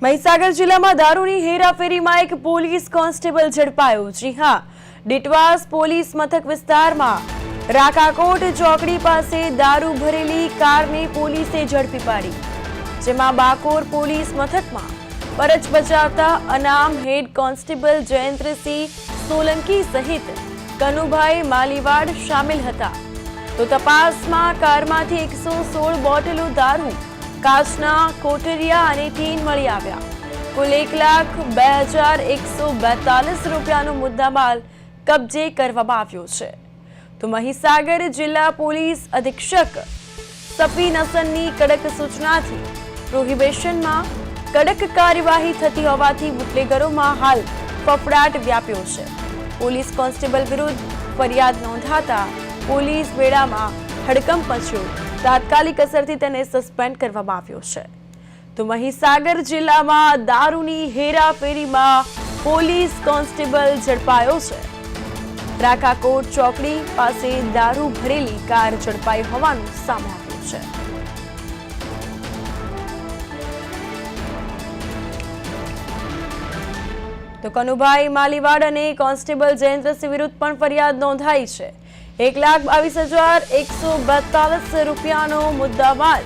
મહીસાગર જિલ્લામાં દારૂની હેરાફેરીમાં એક પોલીસ કોન્સ્ટેબલ ઝડપાયો। જી હા, ડીટવાસ પોલીસ મથક વિસ્તારમાં રાકાકોટ ચોકડી પાસે દારૂ ભરેલી કારને પોલીસે ઝડપી પાડી, જેમાં બાકોર પોલીસ મથકમાં ફરજ બજાવતા અનામ હેડ કોન્સ્ટેબલ જયેન્દ્રસિંહ સોલંકી સહિત કનુભાઈ માલીવાડ શામેલ હતા। તો તપાસમાં કારમાંથી 116 બોટલો દારૂ, કાચના કોટરિયા અને ટીન મળી આવ્યા। કુલ 1,02,142 રૂપિયાનો મુદ્દામાલ કબજે કરવામાં આવ્યો છે। તો મહીસાગર જિલ્લા પોલીસ અધિક્ષક સફીન હસનની કડક સૂચનાથી પ્રોહિબિશનમાં કડક કાર્યવાહી થતી હોવાથી બુટલેગરોમાં હાલ ફફડાટ વ્યાપ્યો છે। પોલીસ કોન્સ્ટેબલ વિરુદ્ધ ફરિયાદ નોંધાતા પોલીસ બેડામાં હડકંપ મચ્યો। તાત્કાલિક અસરથી તેને સસ્પેન્ડ કરવામાં આવ્યો છે। તો મહીસાગર જિલ્લામાં દારૂની હેરાફેરીમાં પોલીસ કોન્સ્ટેબલ ઝડપાયો છે। રાકાકોટ ચોકડી પાસે દારૂ ભરેલી કાર ઝડપાઈ હોવાનું સામે આવ્યું છે। તો કનુભાઈ માલીવાડ અને કોન્સ્ટેબલ જયેન્દ્રસિંહ વિરુદ્ધ પણ ફરિયાદ નોંધાઈ છે। 1,22,142 રૂપિયાનો મુદ્દામાલ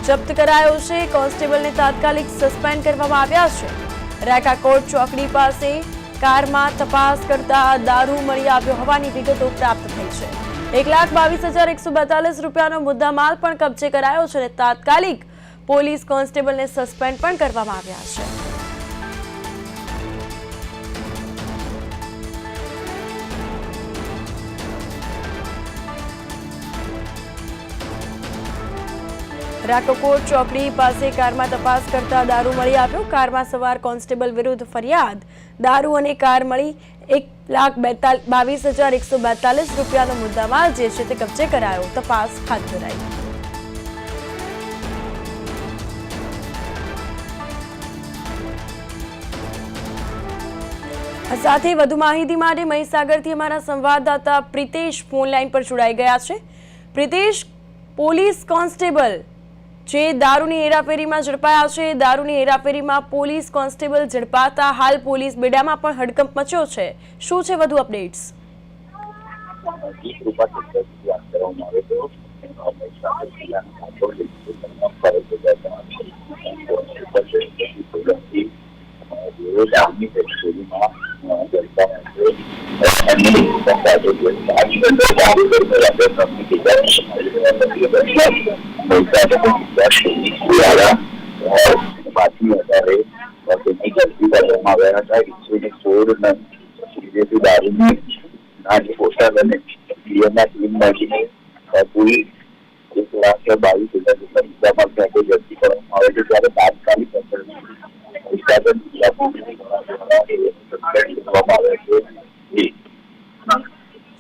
જપ્ત કરાયો છે। કોન્સ્ટેબલને તાત્કાલિક સસ્પેન્ડ કરવામાં આવ્યા છે। રાકાકોટ ચોકડી પાસે કારમાં તપાસ કરતા દારૂ મળી આવ્યો હોવાની વિગતો પ્રાપ્ત થઈ છે। 1,22,142 રૂપિયાનો મુદ્દામાલ પણ કબજે કરાયો છે અને તાત્કાલિક પોલીસ કોન્સ્ટેબલને સસ્પેન્ડ પણ કરવામાં આવ્યા છે। રાકાકોટ ચોકડી પાસે કારમાં તપાસ કરતા દારૂ મળી આવ્યો। કારમાં સવાર કોન્સ્ટેબલ વિરુદ્ધ ફરિયાદ, દારૂ અને કાર મળી 1,22,142 રૂપિયાનો મુદ્દામાલ જે છે તે કબજે કરાયો। તપાસ હાથ ધરાઈ। સાથે વધુ માહિતી માટે મહીસાગરથી અમારા સંવાદદાતા પ્રિતેશ ફોન લાઈન પર જોડાઈ ગયા છે। પ્રિતેશ, પોલીસ કોન્સ્ટેબલ જે દારૂની હેરાફેરીમાં ઝડપાયા છે, દારૂની હેરાફેરીમાં પોલીસ કોન્સ્ટેબલ ઝડપાતા હાલ પોલીસ બેડામાં પણ હડકંપ મચ્યો છે। શું છે વધુ અપડેટ્સ?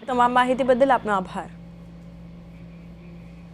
તમામ માહિતી બદલ આપનો આભાર।